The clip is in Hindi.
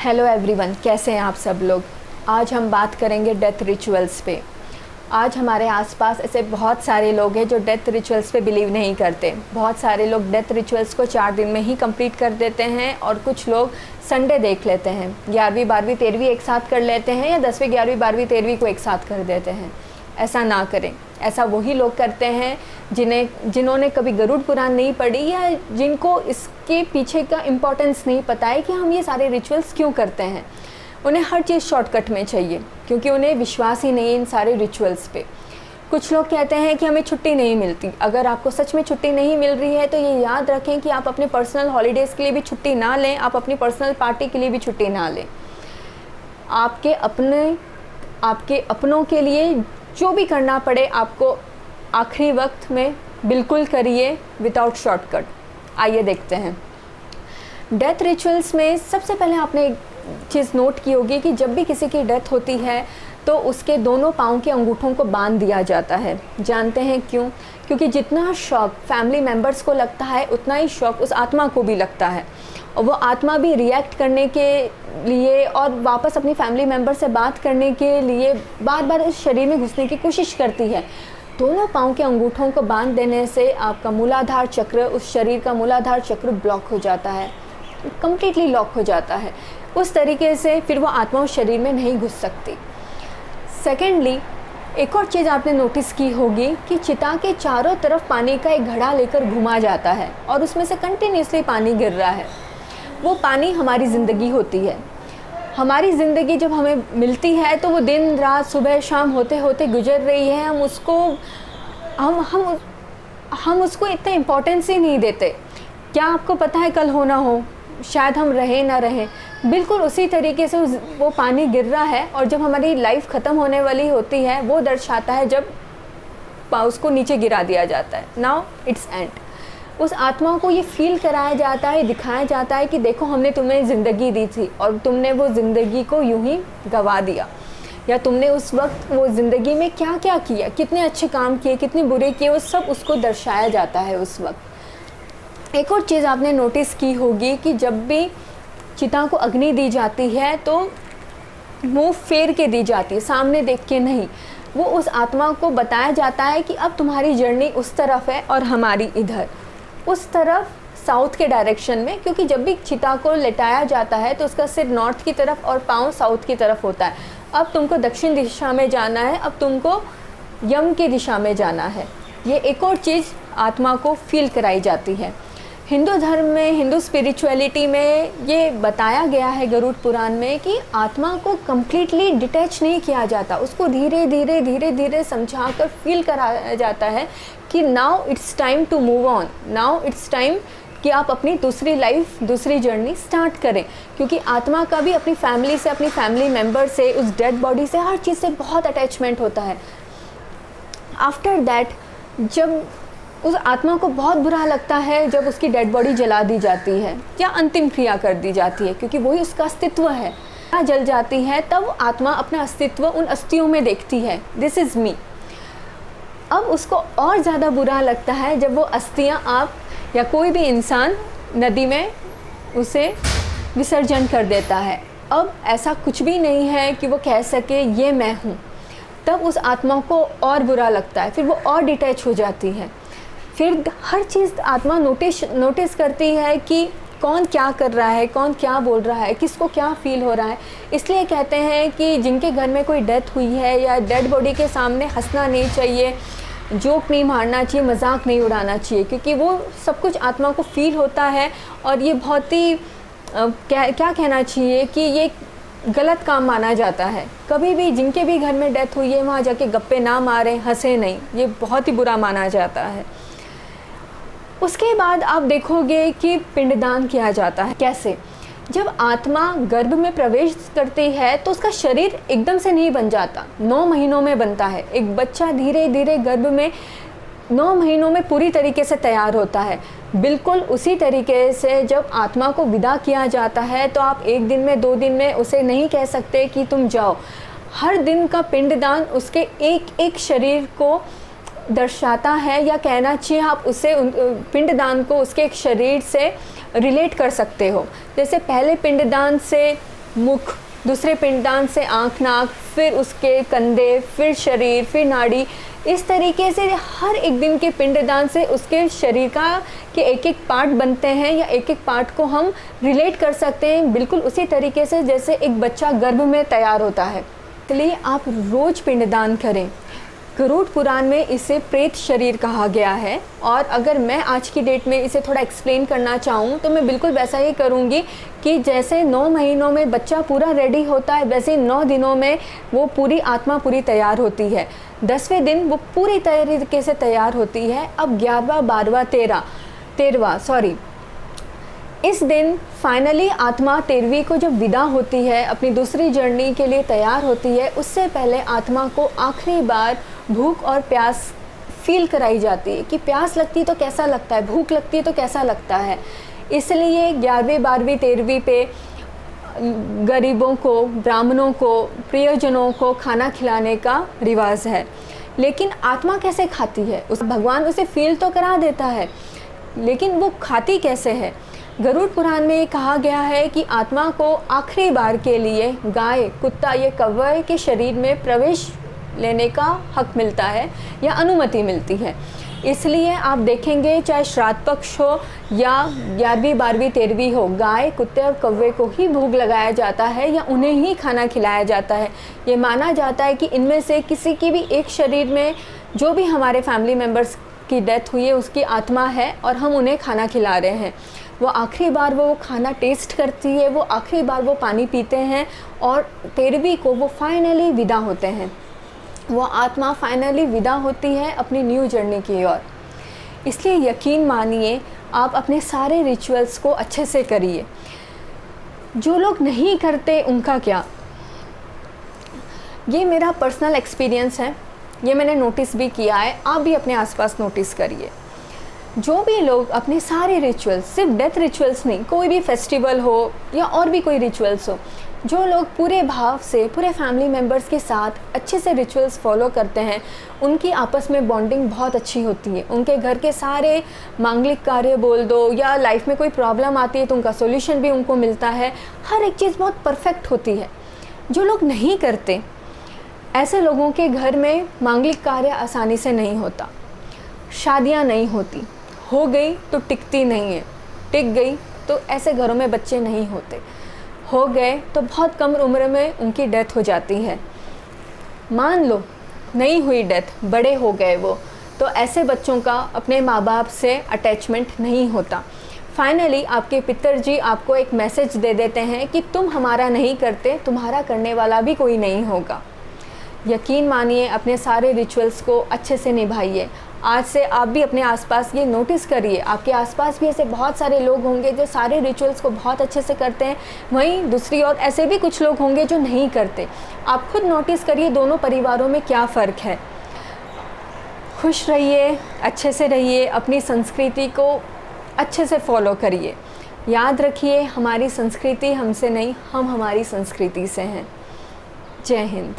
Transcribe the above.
हेलो एवरीवन, कैसे हैं आप सब लोग। आज हम बात करेंगे डेथ रिचुअल्स पे। आज हमारे आसपास ऐसे बहुत सारे लोग हैं जो डेथ रिचुअल्स पे बिलीव नहीं करते। बहुत सारे लोग डेथ रिचुअल्स को 4 दिन में ही कंप्लीट कर देते हैं और कुछ लोग संडे देख लेते हैं, 11वीं 12वीं 13वीं एक साथ कर लेते हैं या 10वीं 11वीं 12वीं 13वीं को एक साथ कर देते हैं। ऐसा ना करें। ऐसा वही लोग करते हैं जिन्होंने कभी गरुड़ पुराण नहीं पढ़ी या जिनको इसके पीछे का इम्पोर्टेंस नहीं पता है कि हम ये सारे रिचुअल्स क्यों करते हैं। उन्हें हर चीज़ शॉर्टकट में चाहिए क्योंकि उन्हें विश्वास ही नहीं है इन सारे रिचुअल्स पे। कुछ लोग कहते हैं कि हमें छुट्टी नहीं मिलती। अगर आपको सच में छुट्टी नहीं मिल रही है तो ये याद रखें कि आप अपने पर्सनल हॉलीडेज़ के लिए भी छुट्टी ना लें, आप अपनी पर्सनल पार्टी के लिए भी छुट्टी ना लें। आपके अपनों के लिए जो भी करना पड़े आपको आखिरी वक्त में बिल्कुल करिए विदाउट शॉर्टकट। आइए देखते हैं। डेथ रिचुअल्स में सबसे पहले आपने एक चीज़ नोट की होगी कि जब भी किसी की डेथ होती है तो उसके दोनों पाँव के अंगूठों को बांध दिया जाता है। जानते हैं क्यों? क्योंकि जितना शौक फैमिली मेम्बर्स को लगता है उतना ही शौक उस आत्मा को भी लगता है और वो आत्मा भी रिएक्ट करने के लिए और वापस अपनी फैमिली मेम्बर से बात करने के लिए बार बार उस शरीर में घुसने की कोशिश करती है। दोनों पाँव के अंगूठों को बांध देने से आपका मूलाधार चक्र, उस शरीर का मूलाधार चक्र ब्लॉक हो जाता है, कम्प्लीटली लॉक हो जाता है। उस तरीके से फिर वो आत्मा उस शरीर में नहीं घुस सकती। सेकेंडली, एक और चीज़ आपने नोटिस की होगी कि चिता के चारों तरफ पानी का एक घड़ा लेकर घुमा जाता है और उसमें से कंटिन्यूसली पानी गिर रहा है। वो पानी हमारी ज़िंदगी होती है। हमारी ज़िंदगी जब हमें मिलती है तो वो दिन रात सुबह शाम होते होते गुजर रही है। हम उसको इतना इम्पोर्टेंस ही नहीं देते। क्या आपको पता है कल हो ना हो, शायद हम रहें ना रहें। बिल्कुल उसी तरीके से वो पानी गिर रहा है और जब हमारी लाइफ ख़त्म होने वाली होती है वो दर्शाता है जब उसको नीचे गिरा दिया जाता है। Now it's and. उस आत्मा को ये फील कराया जाता है, दिखाया जाता है कि देखो हमने तुम्हें ज़िंदगी दी थी और तुमने वो ज़िंदगी को यूं ही गंवा दिया, या तुमने उस वक्त वो ज़िंदगी में क्या क्या किया, कितने अच्छे काम किए, कितने बुरे किए, वो सब उसको दर्शाया जाता है उस वक्त। एक और चीज़ आपने नोटिस की होगी कि जब भी चिता को अग्नि दी जाती है तो मुँह फेर के दी जाती है, सामने देख के नहीं। वो उस आत्मा को बताया जाता है कि अब तुम्हारी जर्नी उस तरफ है और हमारी इधर, उस तरफ साउथ के डायरेक्शन में। क्योंकि जब भी चिता को लेटाया जाता है तो उसका सिर नॉर्थ की तरफ और पाँव साउथ की तरफ होता है। अब तुमको दक्षिण दिशा में जाना है, अब तुमको यम की दिशा में जाना है। ये एक और चीज़ आत्मा को फील कराई जाती है। हिंदू धर्म में, हिंदू स्पिरिचुअलिटी में ये बताया गया है गरुड़ पुराण में कि आत्मा को कम्प्लीटली डिटैच नहीं किया जाता, उसको धीरे धीरे धीरे धीरे समझा कर फील कराया जाता है कि now it's time to move on, now it's time कि आप अपनी दूसरी लाइफ, दूसरी जर्नी स्टार्ट करें। क्योंकि आत्मा का भी अपनी फैमिली से, अपनी फैमिली मेम्बर से, उस डेड बॉडी से, हर चीज़ से बहुत अटैचमेंट होता है। आफ्टर दैट जब उस आत्मा को बहुत बुरा लगता है जब उसकी डेड बॉडी जला दी जाती है या अंतिम क्रिया कर दी जाती है, क्योंकि वही उसका अस्तित्व है। जल जाती है तब आत्मा अपना अस्तित्व उन अस्थियों में देखती है, दिस इज़ मी। अब उसको और ज़्यादा बुरा लगता है जब वो अस्थियाँ आप या कोई भी इंसान नदी में उसे विसर्जन कर देता है। अब ऐसा कुछ भी नहीं है कि वो कह सके ये मैं हूँ। तब उस आत्मा को और बुरा लगता है, फिर वो और डिटैच हो जाती है। फिर हर चीज़ आत्मा नोटिस करती है कि कौन क्या कर रहा है, कौन क्या बोल रहा है, किसको क्या फील हो रहा है। इसलिए कहते हैं कि जिनके घर में कोई डेथ हुई है या डेड बॉडी के सामने हंसना नहीं चाहिए, जोक नहीं मारना चाहिए, मजाक नहीं उड़ाना चाहिए, क्योंकि वो सब कुछ आत्मा को फील होता है। और ये बहुत ही क्या कहना चाहिए कि ये गलत काम माना जाता है। कभी भी जिनके भी घर में डेथ हुई है वहाँ जाके गप्पे ना मारें, हंसे नहीं, ये बहुत ही बुरा माना जाता है। उसके बाद आप देखोगे कि पिंडदान किया जाता है। कैसे? जब आत्मा गर्भ में प्रवेश करती है तो उसका शरीर एकदम से नहीं बन जाता, 9 महीनों में बनता है। एक बच्चा धीरे धीरे गर्भ में 9 महीनों में पूरी तरीके से तैयार होता है। बिल्कुल उसी तरीके से जब आत्मा को विदा किया जाता है तो आप 1 दिन में, 2 दिन में उसे नहीं कह सकते कि तुम जाओ। हर दिन का पिंडदान उसके एक एक शरीर को दर्शाता है, या कहना चाहिए आप उसे पिंडदान को उसके एक शरीर से रिलेट कर सकते हो। जैसे पहले पिंडदान से मुख, दूसरे पिंडदान से आँख, नाक, फिर उसके कंधे, फिर शरीर, फिर नाड़ी, इस तरीके से हर एक दिन के पिंडदान से उसके शरीर का के एक एक पार्ट बनते हैं या एक एक पार्ट को हम रिलेट कर सकते हैं बिल्कुल उसी तरीके से जैसे एक बच्चा गर्भ में तैयार होता है। इसलिए आप रोज़ पिंडदान करें। गरुड़ पुराण में इसे प्रेत शरीर कहा गया है, और अगर मैं आज की डेट में इसे थोड़ा एक्सप्लेन करना चाहूँ तो मैं बिल्कुल वैसा ही करूँगी कि जैसे 9 महीनों में बच्चा पूरा रेडी होता है, वैसे 9 दिनों में वो पूरी आत्मा पूरी तैयार होती है। 10वें दिन वो पूरी तरीके से तैयार होती है। अब 11वां, 12वां, 13वां इस दिन फाइनली आत्मा 13वीं को जब विदा होती है, अपनी दूसरी जर्नी के लिए तैयार होती है, उससे पहले आत्मा को आखिरी बार भूख और प्यास फील कराई जाती है कि प्यास लगती तो कैसा लगता है, भूख लगती है तो कैसा लगता है। इसलिए 11वीं, 12वीं, 13वीं पे गरीबों को, ब्राह्मणों को, प्रियजनों को खाना खिलाने का रिवाज है। लेकिन आत्मा कैसे खाती है? उस भगवान उसे फील तो करा देता है, लेकिन वो खाती कैसे है? गरुड़ पुराण में कहा गया है कि आत्मा को आखिरी बार के लिए गाय, कुत्ता या कौवे के शरीर में प्रवेश लेने का हक मिलता है या अनुमति मिलती है। इसलिए आप देखेंगे चाहे श्राद्ध पक्ष हो या 11वीं, 12वीं, 13वीं हो, गाय, कुत्ते और कौवे को ही भोग लगाया जाता है या उन्हें ही खाना खिलाया जाता है। ये माना जाता है कि इनमें से किसी की भी एक शरीर में जो भी हमारे फैमिली मेम्बर्स की डेथ हुई है उसकी आत्मा है और हम उन्हें खाना खिला रहे हैं। वो आखिरी बार वो खाना टेस्ट करती है, वो आखिरी बार वो पानी पीते हैं और 13वीं को वो फाइनली विदा होते हैं। वो आत्मा फाइनली विदा होती है अपनी न्यू जर्नी की ओर। इसलिए यकीन मानिए आप अपने सारे रिचुअल्स को अच्छे से करिए। जो लोग नहीं करते उनका क्या, ये मेरा पर्सनल एक्सपीरियंस है, ये मैंने नोटिस भी किया है, आप भी अपने आसपास नोटिस करिए। जो भी लोग अपने सारे रिचुअल्स, सिर्फ डेथ रिचुअल्स नहीं, कोई भी फेस्टिवल हो या और भी कोई रिचुअल्स हो, जो लोग पूरे भाव से पूरे फैमिली मेम्बर्स के साथ अच्छे से रिचुअल्स फॉलो करते हैं, उनकी आपस में बॉन्डिंग बहुत अच्छी होती है। उनके घर के सारे मांगलिक कार्य बोल दो या लाइफ में कोई प्रॉब्लम आती है तो उनका सॉल्यूशन भी उनको मिलता है। हर एक चीज़ बहुत परफेक्ट होती है। जो लोग नहीं करते, ऐसे लोगों के घर में मांगलिक कार्य आसानी से नहीं होता, शादियाँ नहीं होती, हो गई तो टिकती नहीं है, टिक गई तो ऐसे घरों में बच्चे नहीं होते, हो गए तो बहुत कम उम्र में उनकी डेथ हो जाती है। मान लो नहीं हुई डेथ, बड़े हो गए वो, तो ऐसे बच्चों का अपने माँ बाप से अटैचमेंट नहीं होता। फाइनली आपके पितरजी आपको एक मैसेज दे देते हैं कि तुम हमारा नहीं करते, तुम्हारा करने वाला भी कोई नहीं होगा। यकीन मानिए अपने सारे रिचुअल्स को अच्छे से निभाइए। आज से आप भी अपने आसपास ये नोटिस करिए, आपके आसपास भी ऐसे बहुत सारे लोग होंगे जो सारे रिचुअल्स को बहुत अच्छे से करते हैं, वहीं दूसरी ओर ऐसे भी कुछ लोग होंगे जो नहीं करते। आप खुद नोटिस करिए दोनों परिवारों में क्या फ़र्क है। खुश रहिए, अच्छे से रहिए, अपनी संस्कृति को अच्छे से फॉलो करिए। याद रखिए हमारी संस्कृति हमसे नहीं, हम हमारी संस्कृति से हैं। जय हिंद।